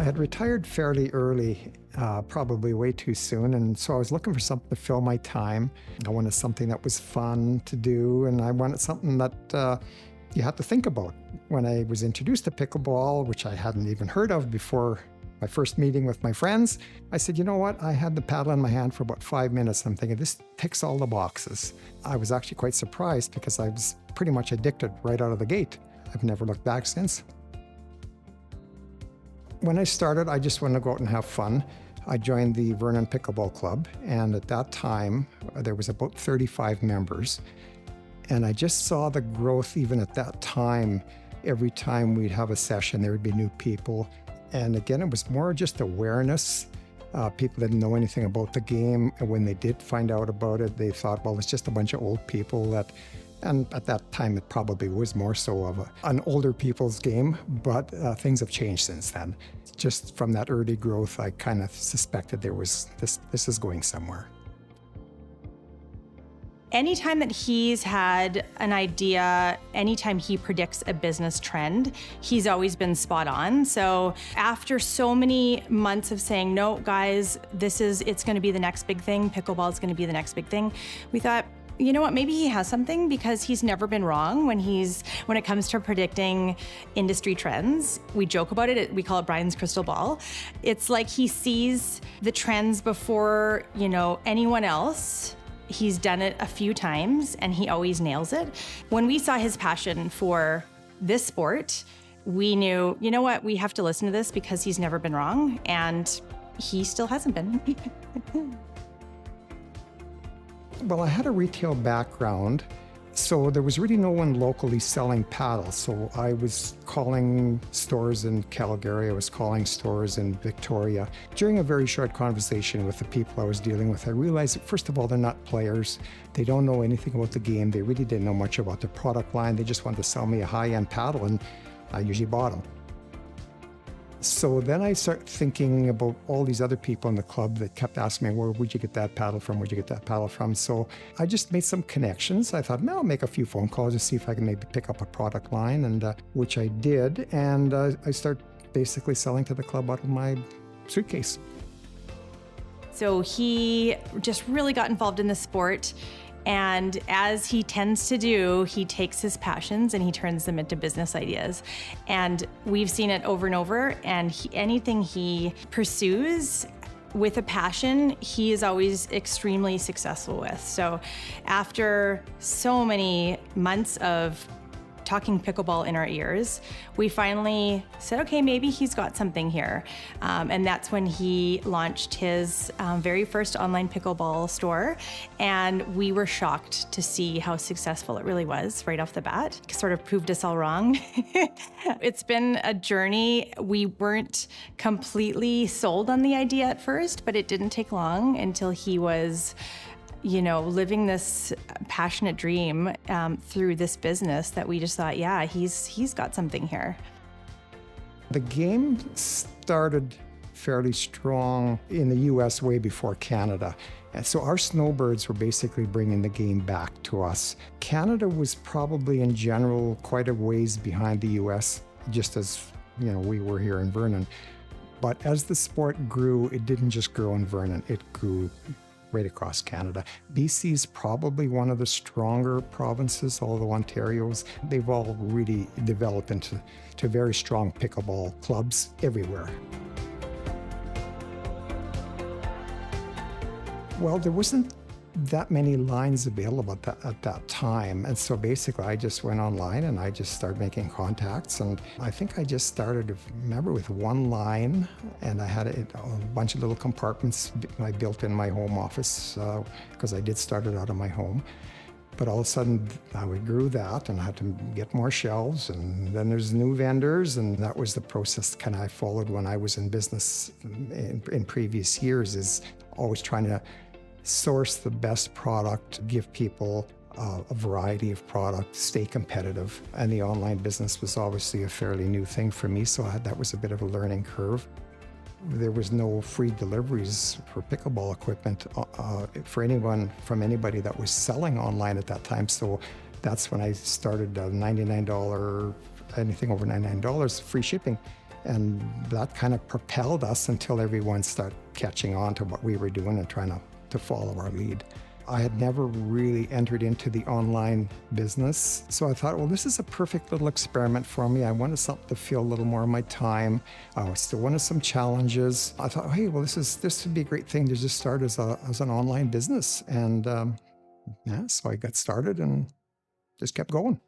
had retired fairly early, probably way too soon, and so I was looking for something to fill my time. I wanted something that was fun to do, and I wanted something that you had to think about. When I was introduced to pickleball, which I hadn't even heard of before my first meeting with my friends, I said, you know what? I had the paddle in my hand for about 5 minutes. I'm thinking, this ticks all the boxes. I was actually quite surprised because I was pretty much addicted right out of the gate. I've never looked back since. When I started, I just wanted to go out and have fun. I joined the Vernon Pickleball Club, and at that time, there was about 35 members. And I just saw the growth even at that time. Every time we'd have a session, there would be new people. And again, it was more just awareness. People didn't know anything about the game. And when they did find out about it, they thought, well, it's just a bunch of old people that, and at that time, it probably was more so of an older people's game, but things have changed since then. Just from that early growth, I kind of suspected there was, this is going somewhere. Anytime that he's had an idea, anytime he predicts a business trend, he's always been spot on. So after so many months of saying, no, guys, it's gonna be the next big thing, pickleball is gonna be the next big thing, we thought, you know what, maybe he has something, because he's never been wrong when it comes to predicting industry trends. We joke about it, we call it Brian's crystal ball. It's like he sees the trends before, anyone else. He's done it a few times and he always nails it. When we saw his passion for this sport, we knew, you know what, we have to listen to this because he's never been wrong, and he still hasn't been. Well, I had a retail background, so there was really no one locally selling paddles. So I was calling stores in Calgary, I was calling stores in Victoria. During a very short conversation with the people I was dealing with, I realized that, first of all, they're not players. They don't know anything about the game. They really didn't know much about the product line. They just wanted to sell me a high-end paddle, and I usually bought them. So then I started thinking about all these other people in the club that kept asking me, where would you get that paddle from? Where'd you get that paddle from? So I just made some connections. I thought, I'll make a few phone calls to see if I can maybe pick up a product line, and which I did. And I started basically selling to the club out of my suitcase. So he just really got involved in the sport. And as he tends to do, he takes his passions and he turns them into business ideas. And we've seen it over and over, and anything he pursues with a passion, he is always extremely successful with. So after so many months of talking pickleball in our ears, we finally said, okay, maybe he's got something here. And that's when he launched his very first online pickleball store. And we were shocked to see how successful it really was right off the bat. It sort of proved us all wrong. It's been a journey. We weren't completely sold on the idea at first, but it didn't take long until he was living this passionate dream through this business, that we just thought, yeah, he's got something here. The game started fairly strong in the US way before Canada. And so our snowbirds were basically bringing the game back to us. Canada was probably in general quite a ways behind the US, just as we were here in Vernon. But as the sport grew, it didn't just grow in Vernon, it grew right across Canada. BC's probably one of the stronger provinces, although Ontario's, they've all really developed into very strong pickleball clubs everywhere. Well, there wasn't that many lines available at that time. And so basically I just went online and I just started making contacts. And I think I just started, remember, with one line, and I had a bunch of little compartments I built in my home office because I did start it out of my home. But all of a sudden I grew that and I had to get more shelves, and then there's new vendors, and that was the process kind of I followed when I was in business in previous years, is always trying to source the best product, give people a variety of products, stay competitive. And the online business was obviously a fairly new thing for me, so that was a bit of a learning curve. There was no free deliveries for pickleball equipment for anybody that was selling online at that time. So that's when I started $99, anything over $99, free shipping. And that kind of propelled us until everyone started catching on to what we were doing and trying to follow our lead. I had never really entered into the online business. So I thought, well, this is a perfect little experiment for me. I wanted something to fill a little more of my time. I still wanted some challenges. I thought, hey, well, this would be a great thing to just start as an online business. And so I got started and just kept going.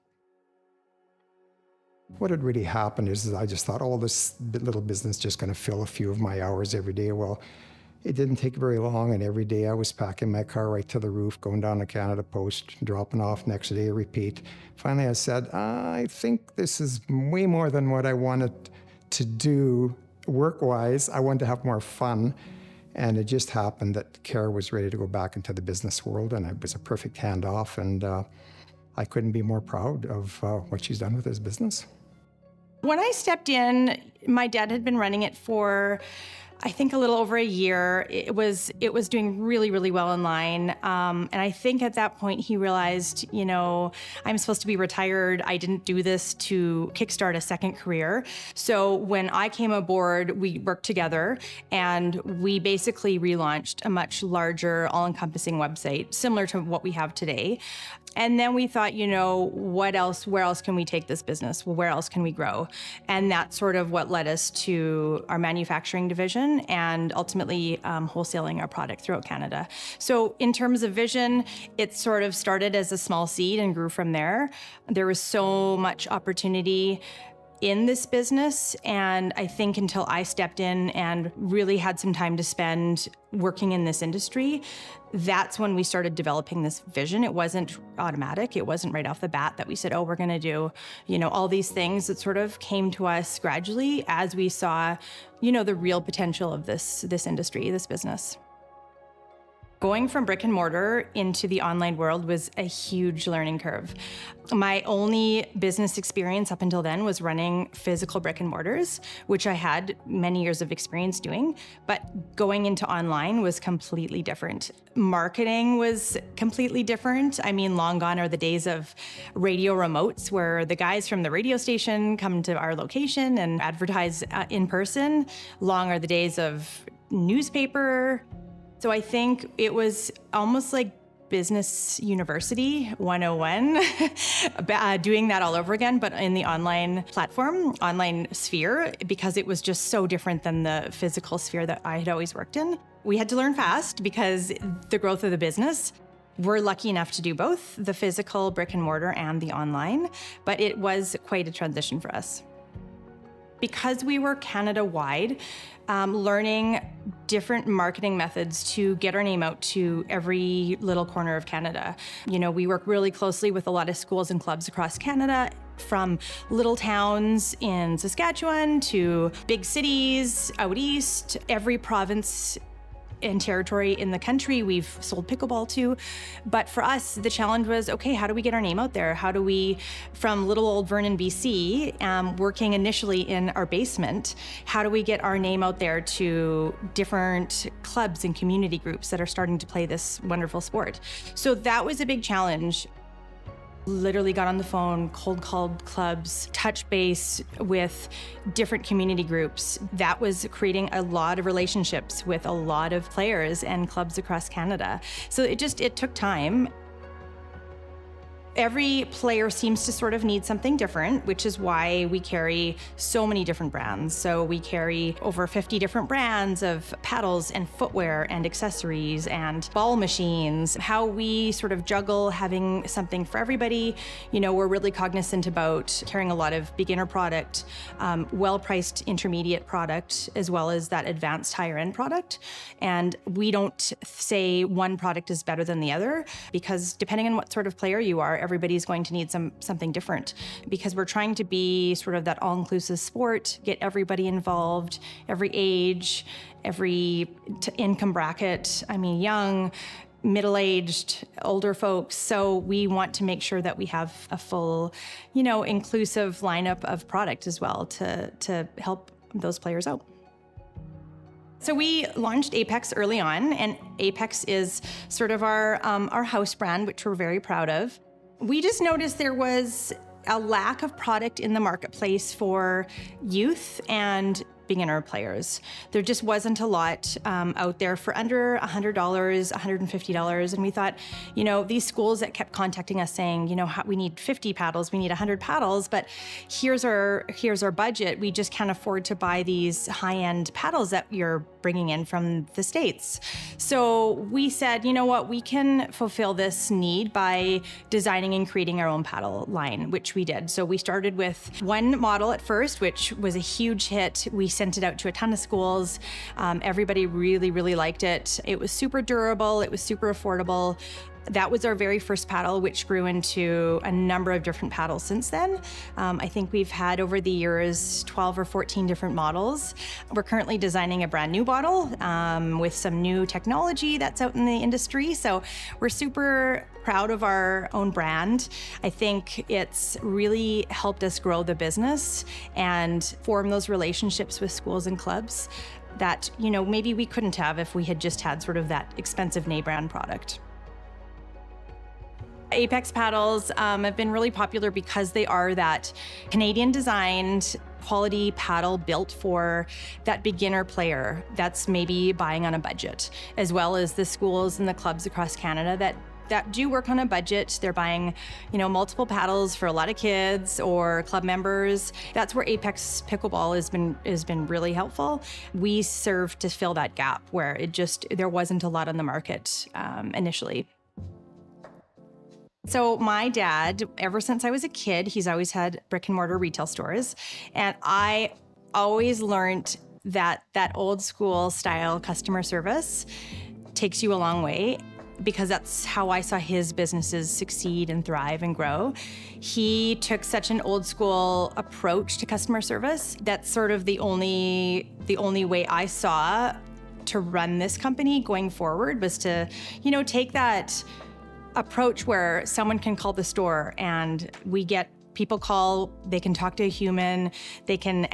What had really happened is I just thought, oh, this little business just going to fill a few of my hours every day. Well, it didn't take very long, and every day I was packing my car right to the roof, going down to Canada Post, dropping off, next day repeat. Finally, I said, I think this is way more than what I wanted to do work-wise. I wanted to have more fun. And it just happened that Cara was ready to go back into the business world, and it was a perfect handoff, and I couldn't be more proud of what she's done with this business. When I stepped in, my dad had been running it for, I think, a little over a year. It was doing really, really well online. And I think at that point he realized, I'm supposed to be retired. I didn't do this to kickstart a second career. So when I came aboard, we worked together and we basically relaunched a much larger, all-encompassing website, similar to what we have today. And then we thought, where else can we take this business? Well, where else can we grow? And that's sort of what led us to our manufacturing division and ultimately wholesaling our product throughout Canada. So in terms of vision, it sort of started as a small seed and grew from there. There was so much opportunity in this business. And I think until I stepped in and really had some time to spend working in this industry, that's when we started developing this vision. It wasn't automatic. It wasn't right off the bat that we said, oh, we're going to do, all these things. It sort of came to us gradually as we saw, the real potential of this industry, this business. Going from brick and mortar into the online world was a huge learning curve. My only business experience up until then was running physical brick and mortars, which I had many years of experience doing, but going into online was completely different. Marketing was completely different. I mean, long gone are the days of radio remotes where the guys from the radio station come to our location and advertise in person. Long are the days of newspaper. So I think it was almost like Business University 101, doing that all over again, but in the online platform, online sphere, because it was just so different than the physical sphere that I had always worked in. We had to learn fast because the growth of the business. We're lucky enough to do both the physical brick and mortar and the online, but it was quite a transition for us. Because we were Canada-wide, learning different marketing methods to get our name out to every little corner of Canada. We work really closely with a lot of schools and clubs across Canada, from little towns in Saskatchewan to big cities out east. Every province and territory in the country we've sold pickleball to. But for us, the challenge was, okay, how do we get our name out there? How do we, from little old Vernon, BC, working initially in our basement, how do we get our name out there to different clubs and community groups that are starting to play this wonderful sport? So that was a big challenge. Literally got on the phone, cold called clubs, touch base with different community groups. That was creating a lot of relationships with a lot of players and clubs across Canada. So it took time. Every player seems to sort of need something different, which is why we carry so many different brands. So we carry over 50 different brands of paddles and footwear and accessories and ball machines. How we sort of juggle having something for everybody. We're really cognizant about carrying a lot of beginner product, well-priced intermediate product, as well as that advanced higher-end product. And we don't say one product is better than the other, because depending on what sort of player you are, everybody's going to need something different, because we're trying to be sort of that all-inclusive sport, get everybody involved, every age, every income bracket. I mean, young, middle-aged, older folks. So we want to make sure that we have a full, inclusive lineup of product as well to help those players out. So we launched Apex early on, and Apex is sort of our house brand, which we're very proud of. We just noticed there was a lack of product in the marketplace for youth and beginner players. There just wasn't a lot out there for under $100, $150. And we thought, these schools that kept contacting us saying, we need 50 paddles, we need 100 paddles, but here's our budget. We just can't afford to buy these high-end paddles that you're bringing in from the States. So we said, you know what, we can fulfill this need by designing and creating our own paddle line, which we did. So we started with one model at first, which was a huge hit. We sent it out to a ton of schools. Everybody really, really liked it. It was super durable. It was super affordable. That was our very first paddle, which grew into a number of different paddles since then. I think we've had over the years 12 or 14 different models. We're currently designing a brand new bottle with some new technology that's out in the industry. So we're super proud of our own brand. I think it's really helped us grow the business and form those relationships with schools and clubs that, maybe we couldn't have if we had just had sort of that expensive name brand product. Apex paddles have been really popular because they are that Canadian designed quality paddle built for that beginner player that's maybe buying on a budget, as well as the schools and the clubs across Canada that do work on a budget. They're buying, multiple paddles for a lot of kids or club members. That's where Apex Pickleball has been really helpful. We serve to fill that gap where there wasn't a lot on the market initially. So my dad, ever since I was a kid, he's always had brick and mortar retail stores. And I always learned that old school style customer service takes you a long way, because that's how I saw his businesses succeed and thrive and grow. He took such an old school approach to customer service. That's sort of the only way I saw to run this company going forward, was to, take that approach where someone can call the store and we get people call, they can talk to a human, they can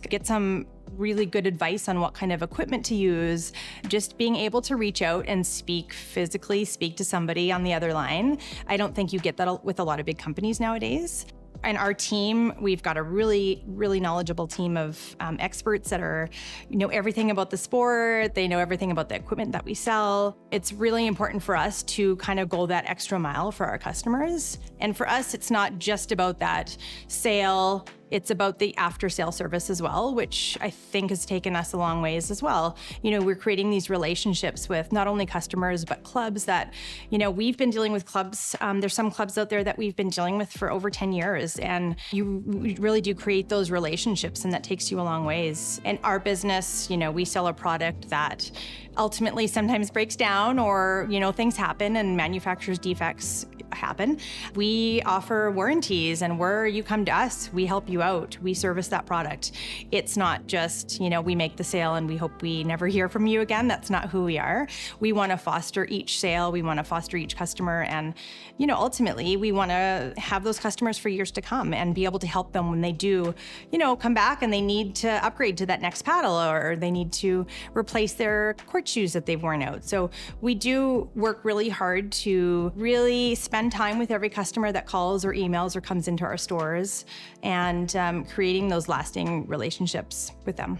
get some really good advice on what kind of equipment to use. Just being able to reach out and physically speak to somebody on the other line. I don't think you get that with a lot of big companies nowadays. And our team, we've got a really, really knowledgeable team of experts that know everything about the sport. They know everything about the equipment that we sell. It's really important for us to kind of go that extra mile for our customers. And for us, it's not just about that sale. It's about the after-sale service as well, which I think has taken us a long ways as well. We're creating these relationships with not only customers, but clubs that, we've been dealing with clubs. There's some clubs out there that we've been dealing with for over 10 years. And you really do create those relationships, and that takes you a long ways. In our business, we sell a product that ultimately sometimes breaks down, or, things happen and manufacturer's defects happen. We offer warranties, and you come to us, we help you out, we service that product. It's not just, we make the sale and we hope we never hear from you again. That's not who we are. We want to foster each sale, we want to foster each customer, and, ultimately we want to have those customers for years to come and be able to help them when they do, come back and they need to upgrade to that next paddle, or they need to replace their court shoes that they've worn out. So we do work really hard to really spend time with every customer that calls or emails or comes into our stores, and creating those lasting relationships with them.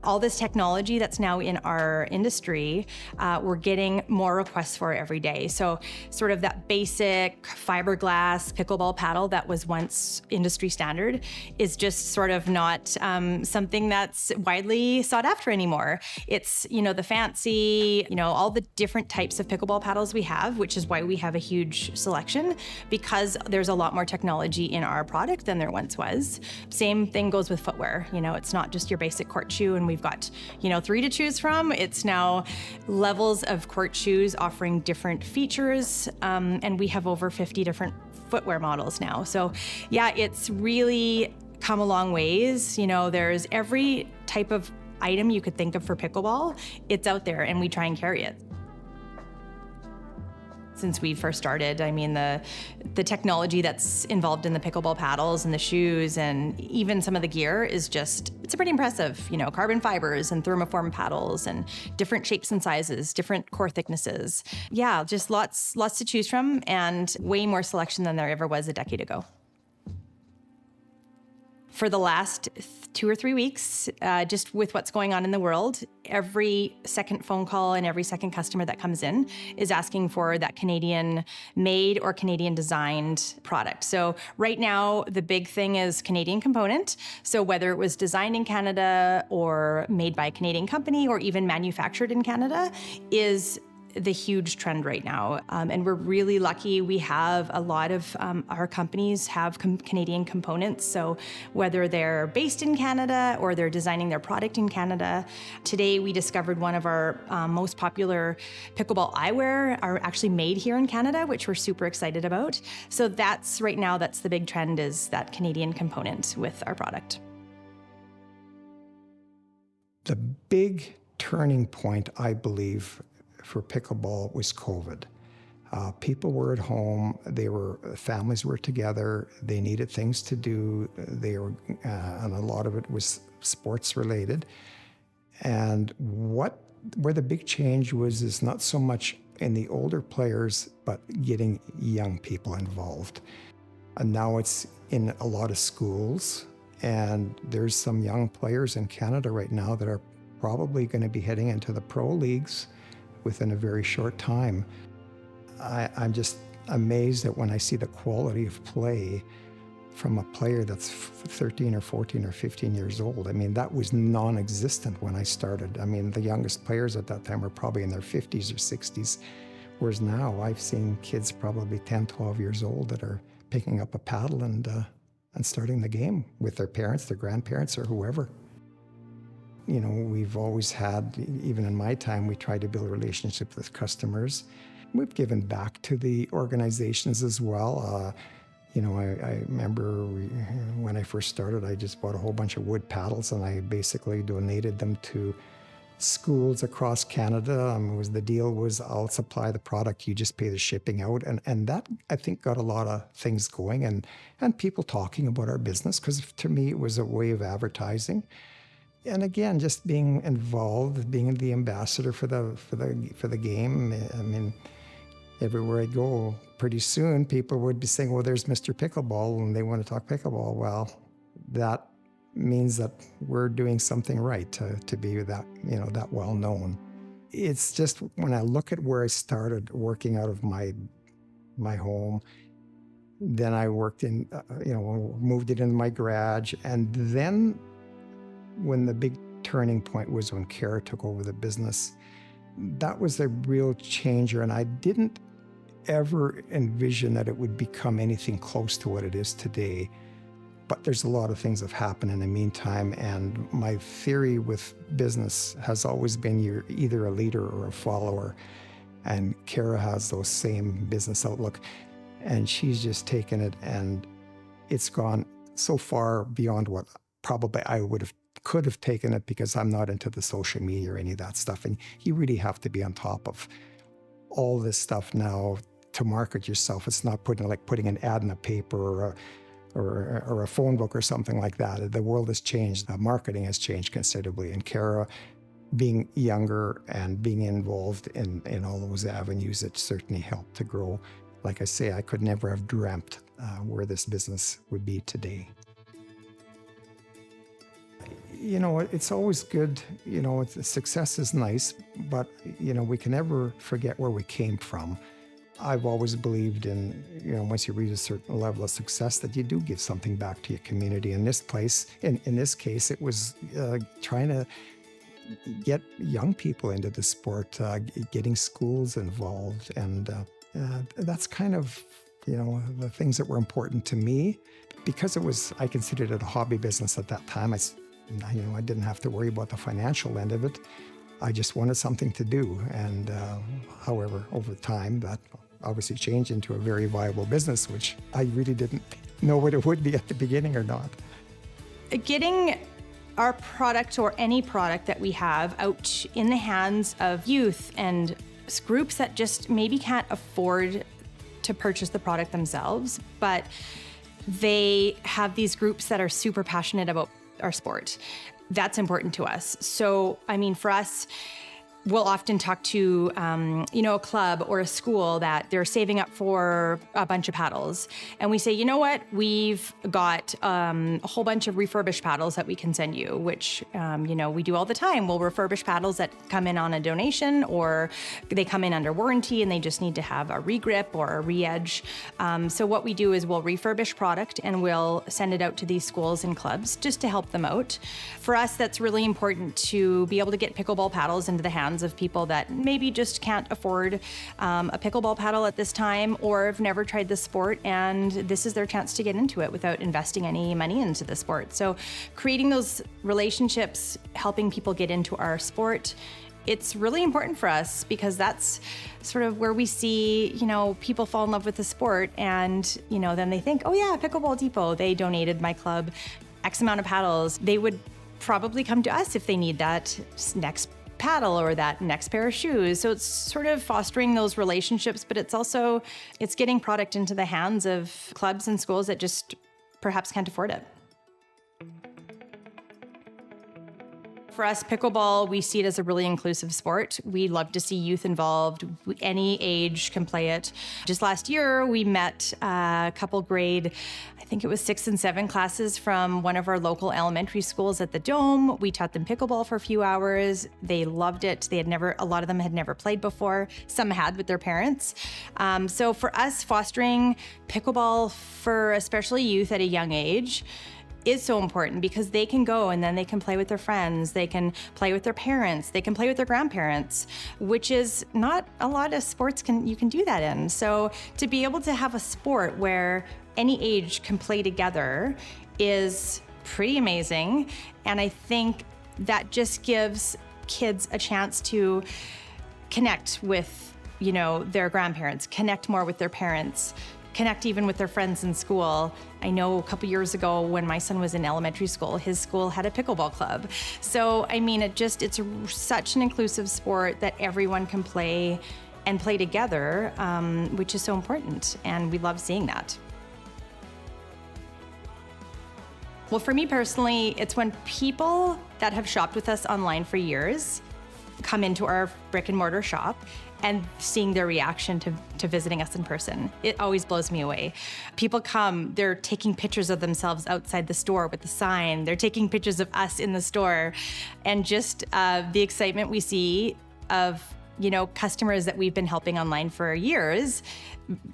All this technology that's now in our industry, we're getting more requests for every day. So sort of that basic fiberglass pickleball paddle that was once industry standard is just sort of not something that's widely sought after anymore. It's, the fancy, all the different types of pickleball paddles we have, which is why we have a huge selection, because there's a lot more technology in our product than there once was. Same thing goes with footwear. It's not just your basic court shoe and we've got, 3 to choose from. It's now levels of court shoes offering different features, and we have over 50 different footwear models now. So yeah, it's really come a long ways. There's every type of item you could think of for pickleball, it's out there, and we try and carry it. since we first started. I mean, the technology that's involved in the pickleball paddles and the shoes and even some of the gear is it's pretty impressive. You know, carbon fibers and thermoform paddles and different shapes and sizes, different core thicknesses. Yeah, just lots to choose from and way more selection than there ever was a decade ago. For the last 2 or 3 weeks, just with what's going on in the world, every second phone call and every second customer that comes in is asking for that Canadian-made or Canadian-designed product. So right now, the big thing is Canadian component. So whether it was designed in Canada or made by a Canadian company or even manufactured in Canada is the huge trend right now. And we're really lucky. We have a lot of our companies have Canadian components. So whether they're based in Canada or they're designing their product in Canada. Today, we discovered one of our most popular pickleball eyewear are actually made here in Canada, which we're super excited about. So that's right now, that's the big trend, is that Canadian component with our product. The big turning point, I believe, for pickleball was COVID. People were at home, families were together, they needed things to do, and a lot of it was sports related. And where the big change was is not so much in the older players, but getting young people involved. And now it's in a lot of schools, and there's some young players in Canada right now that are probably going to be heading into the pro leagues within a very short time. I'm just amazed at when I see the quality of play from a player that's 13 or 14 or 15 years old. I mean, that was non-existent when I started. I mean, the youngest players at that time were probably in their 50s or 60s, whereas now I've seen kids probably 10, 12 years old that are picking up a paddle and starting the game with their parents, their grandparents, or whoever. You know, we've always had, even in my time, we tried to build relationships with customers. We've given back to the organizations as well. You know, I remember when I first started, I just bought a whole bunch of wood paddles and I basically donated them to schools across Canada. The deal was I'll supply the product, you just pay the shipping out. And that, I think, got a lot of things going and people talking about our business, because to me, it was a way of advertising. And again, just being involved, being the ambassador for the game. I mean, everywhere I go, pretty soon people would be saying, "Well, there's Mr. Pickleball," and they want to talk pickleball. Well, that means that we're doing something right to be that, you know, that well known. It's just when I look at where I started working out of my home, then I worked in, moved it into my garage, and then when the big turning point was when Cara took over the business, that was a real changer. And I didn't ever envision that it would become anything close to what it is today. But there's a lot of things that have happened in the meantime. And my theory with business has always been you're either a leader or a follower. And Cara has those same business outlook. And she's just taken it, and it's gone so far beyond what probably I could have taken it, because I'm not into the social media or any of that stuff. And you really have to be on top of all this stuff now to market yourself. It's not putting an ad in a paper or a phone book or something like that. The world has changed. Marketing has changed considerably. And Cara, being younger and being involved in all those avenues, it certainly helped to grow. Like I say, I could never have dreamt where this business would be today. You know, it's always good, you know, success is nice, but, you know, we can never forget where we came from. I've always believed in, you know, once you reach a certain level of success, that you do give something back to your community. In this case, it was trying to get young people into the sport, getting schools involved. And that's kind of, you know, the things that were important to me. Because I considered it a hobby business at that time. I didn't have to worry about the financial end of it. I just wanted something to do. And however, over time, that obviously changed into a very viable business, which I really didn't know what it would be at the beginning or not. Getting our product or any product that we have out in the hands of youth and groups that just maybe can't afford to purchase the product themselves, but they have these groups that are super passionate about our sport. That's important to us. So, I mean, for us, we'll often talk to, a club or a school that they're saving up for a bunch of paddles. And we say, you know what, we've got a whole bunch of refurbished paddles that we can send you, which, we do all the time. We'll refurbish paddles that come in on a donation, or they come in under warranty and they just need to have a regrip or a re-edge. So what we do is we'll refurbish product and we'll send it out to these schools and clubs just to help them out. For us, that's really important to be able to get pickleball paddles into the hands of people that maybe just can't afford a pickleball paddle at this time, or have never tried the sport, and this is their chance to get into it without investing any money into the sport. So creating those relationships, helping people get into our sport, it's really important for us, because that's sort of where we see, people fall in love with the sport, and, then they think, oh yeah, Pickleball Depot, they donated my club X amount of paddles. They would probably come to us if they need that next paddle or that next pair of shoes. So it's sort of fostering those relationships, but it's getting product into the hands of clubs and schools that just perhaps can't afford it. For us, pickleball, we see it as a really inclusive sport. We love to see youth involved. Any age can play it. Just last year, we met a couple grade, I think it was 6 and 7 classes from one of our local elementary schools at the Dome. We taught them pickleball for a few hours. They loved it. A lot of them had never played before. Some had with their parents. So for us, fostering pickleball for especially youth at a young age is so important, because they can go and then they can play with their friends, they can play with their parents, they can play with their grandparents, which is not a lot of sports you can do that in. So to be able to have a sport where any age can play together is pretty amazing. And I think that just gives kids a chance to connect with, their grandparents, connect more with their parents, connect even with their friends in school. I know a couple years ago when my son was in elementary school, his school had a pickleball club. So, I mean, it's such an inclusive sport that everyone can play and play together, which is so important. And we love seeing that. Well, for me personally, it's when people that have shopped with us online for years come into our brick and mortar shop and seeing their reaction to visiting us in person. It always blows me away. People come, they're taking pictures of themselves outside the store with the sign. They're taking pictures of us in the store. And just the excitement we see of, customers that we've been helping online for years,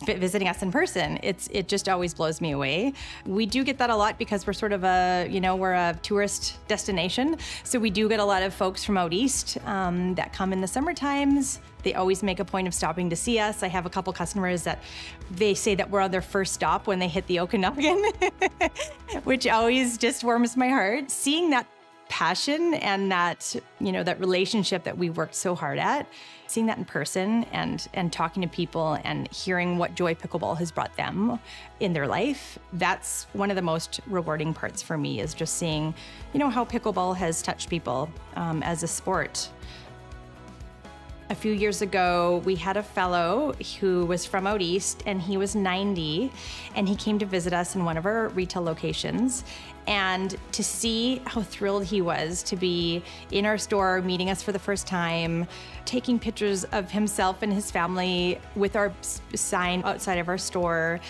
visiting us in person, it just always blows me away. We do get that a lot because we're sort of we're a tourist destination. So we do get a lot of folks from out east that come in the summer times. They always make a point of stopping to see us. I have a couple customers that they say that we're on their first stop when they hit the Okanagan, which always just warms my heart. Seeing that passion and that, that relationship that we worked so hard at, seeing that in person and talking to people and hearing what joy pickleball has brought them in their life, that's one of the most rewarding parts for me, is just seeing, how pickleball has touched people as a sport. A few years ago, we had a fellow who was from out east, and he was 90, and he came to visit us in one of our retail locations. And to see how thrilled he was to be in our store, meeting us for the first time, taking pictures of himself and his family with our sign outside of our store,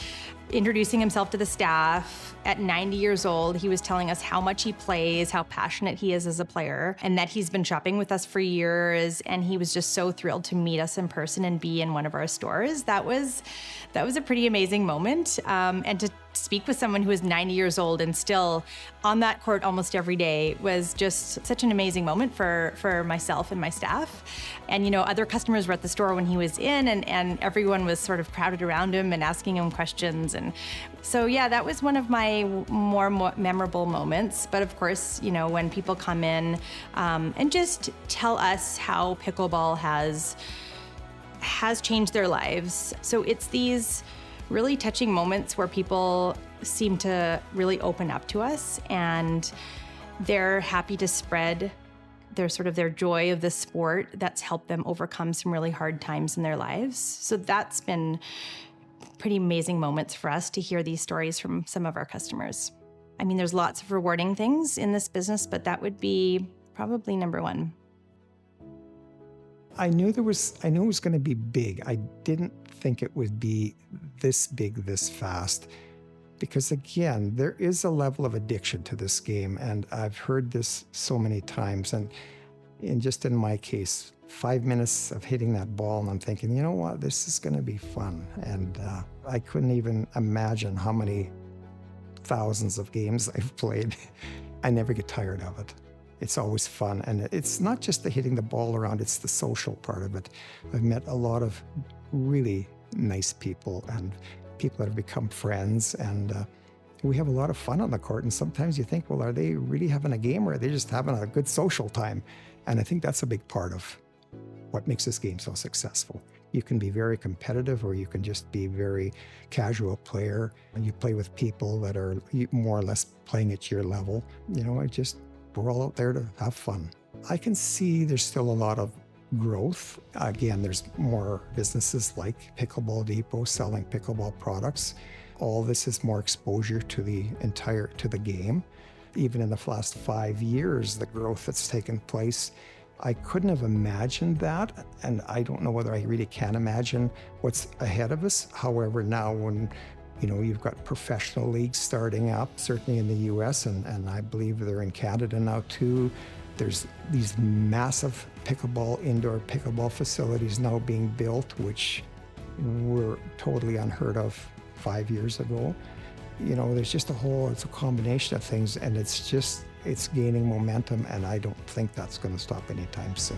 introducing himself to the staff. At 90 years old, he was telling us how much he plays, how passionate he is as a player, and that he's been shopping with us for years. And he was just so thrilled to meet us in person and be in one of our stores. That was a pretty amazing moment. And to speak with someone who is 90 years old and still on that court almost every day was just such an amazing moment for myself and my staff. And, other customers were at the store when he was in, and everyone was sort of crowded around him and asking him questions. And so, yeah, that was one of my more memorable moments. But of course, when people come in and just tell us how pickleball has changed their lives. So it's these really touching moments where people seem to really open up to us, and they're happy to spread their sort of their joy of the sport that's helped them overcome some really hard times in their lives. So that's been pretty amazing moments for us to hear these stories from some of our customers. I mean, there's lots of rewarding things in this business, but that would be probably number one. I knew it was going to be big. I didn't think it would be this big, this fast. Because again, there is a level of addiction to this game, and I've heard this so many times. And just in my case, 5 minutes of hitting that ball, and I'm thinking, you know what, this is going to be fun. And I couldn't even imagine how many thousands of games I've played. I never get tired of it. It's always fun, and it's not just the hitting the ball around, it's the social part of it. I've met a lot of really nice people and people that have become friends, and we have a lot of fun on the court. And sometimes you think, well, are they really having a game, or are they just having a good social time? And I think that's a big part of what makes this game so successful. You can be very competitive, or you can just be very casual player, and you play with people that are more or less playing at your level. You know, we're all out there to have fun. I can see there's still a lot of growth. Again, there's more businesses like Pickleball Depot selling pickleball products. All this is more exposure to the game. Even in the last 5 years, the growth that's taken place, I couldn't have imagined that, and I don't know whether I really can imagine what's ahead of us. However, now when you've got professional leagues starting up, certainly in the US, and I believe they're in Canada now too. There's these massive indoor pickleball facilities now being built, which were totally unheard of 5 years ago. There's just it's a combination of things, and it's gaining momentum, and I don't think that's going to stop anytime soon.